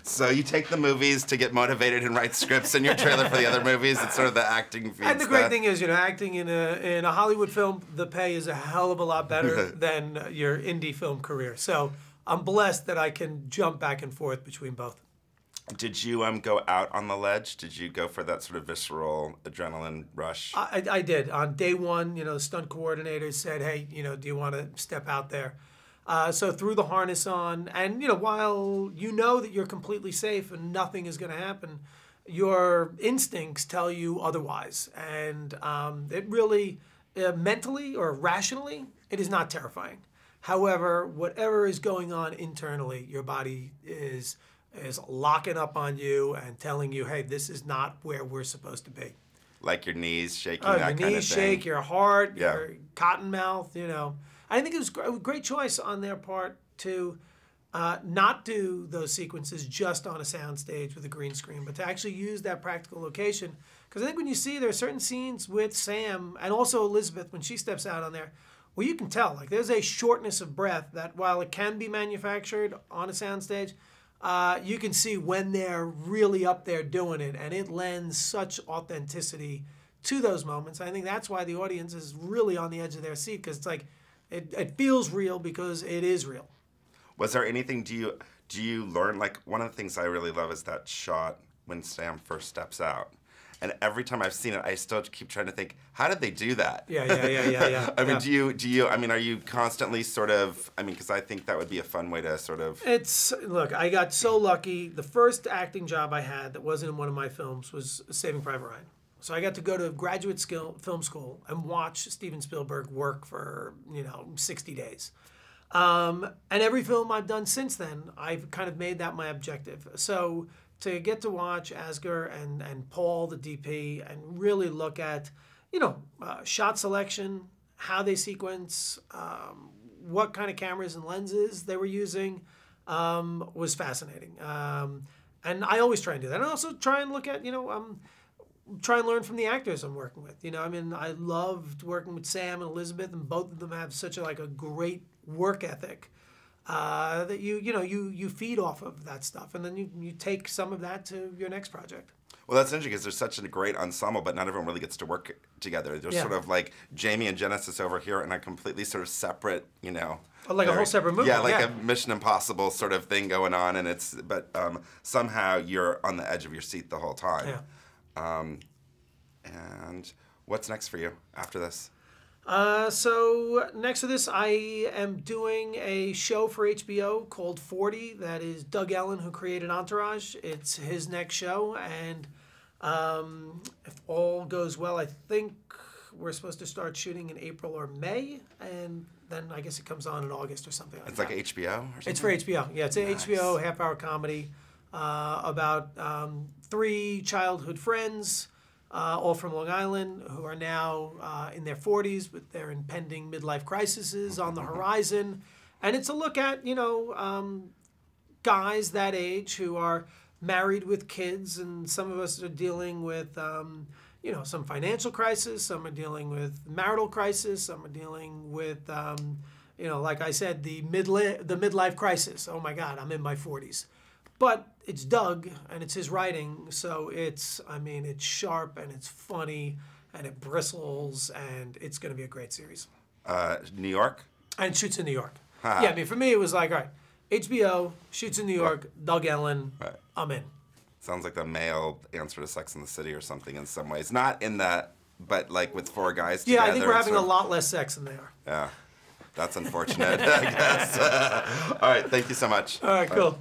So you take the movies to get motivated and write scripts, and your trailer for the other movies. It's sort of the acting feeds. And the great thing is, acting in a Hollywood film, the pay is a hell of a lot better than your indie film career. So I'm blessed that I can jump back and forth between both. Did you go out on the ledge? Did you go for that sort of visceral adrenaline rush? I did. On day one, the stunt coordinator said, hey, do you want to step out there? So threw the harness on, and while you know that you're completely safe and nothing is going to happen, your instincts tell you otherwise. And it really, mentally or rationally, it is not terrifying. However, whatever is going on internally, your body is locking up on you and telling you, hey, this is not where we're supposed to be. Like your knees shaking, that kind of thing. Your knees shake, your heart, Yeah. your cotton mouth, I think it was a great choice on their part to not do those sequences just on a soundstage with a green screen, but to actually use that practical location. Because I think when you see there are certain scenes with Sam and also Elizabeth when she steps out on there, well, you can tell, like there's a shortness of breath that while it can be manufactured on a soundstage, you can see when they're really up there doing it, and it lends such authenticity to those moments. I think that's why the audience is really on the edge of their seat, because it's like it feels real because it is real. Was there anything, do you learn, like one of the things I really love is that shot when Sam first steps out. And every time I've seen it, I still keep trying to think, how did they do that? Yeah. I mean, are you constantly sort of, because I think that would be a fun way to sort of... Look, I got so lucky. The first acting job I had that wasn't in one of my films was Saving Private Ryan. So I got to go to graduate film school and watch Steven Spielberg work for, 60 days. And every film I've done since then, I've kind of made that my objective. So to get to watch Asger and Paul, the DP, and really look at, shot selection, how they sequence, what kind of cameras and lenses they were using, was fascinating. And I always try and do that. And I also try and look at, try and learn from the actors I'm working with. I loved working with Sam and Elizabeth, and both of them have such a great work ethic. That you feed off of that stuff, and then you take some of that to your next project. Well, that's interesting because there's such a great ensemble, but not everyone really gets to work together. There's sort of like Jamie and Genesis over here in a completely sort of separate, like a whole separate movie. Yeah, like a Mission Impossible sort of thing going on, and but somehow you're on the edge of your seat the whole time. Yeah. And what's next for you after this? So next to this, I am doing a show for HBO called 40. That is Doug Ellen, who created Entourage. It's his next show, and if all goes well, I think we're supposed to start shooting in April or May, and then I guess it comes on in August or something like that. It's like HBO or something? It's for HBO. Yeah, it's an HBO half-hour comedy about 3 childhood friends, all from Long Island, who are now in their 40s with their impending midlife crises on the horizon. And it's a look at, guys that age who are married with kids, and some of us are dealing with, some financial crisis, some are dealing with marital crisis, some are dealing with, like I said, the midlife crisis. Oh my God, I'm in my 40s. But it's Doug, and it's his writing, so it's sharp, and it's funny, and it bristles, and it's going to be a great series. New York? And shoots in New York. Yeah, for me, it was like, all right, HBO, shoots in New York, Doug Ellen, I'm in. Sounds like the male answer to Sex and the City or something in some ways. Not in that, but like with 4 guys together. Yeah, I think we're having a lot less sex than they are. Yeah, that's unfortunate, I guess. All right, thank you so much. All right, cool.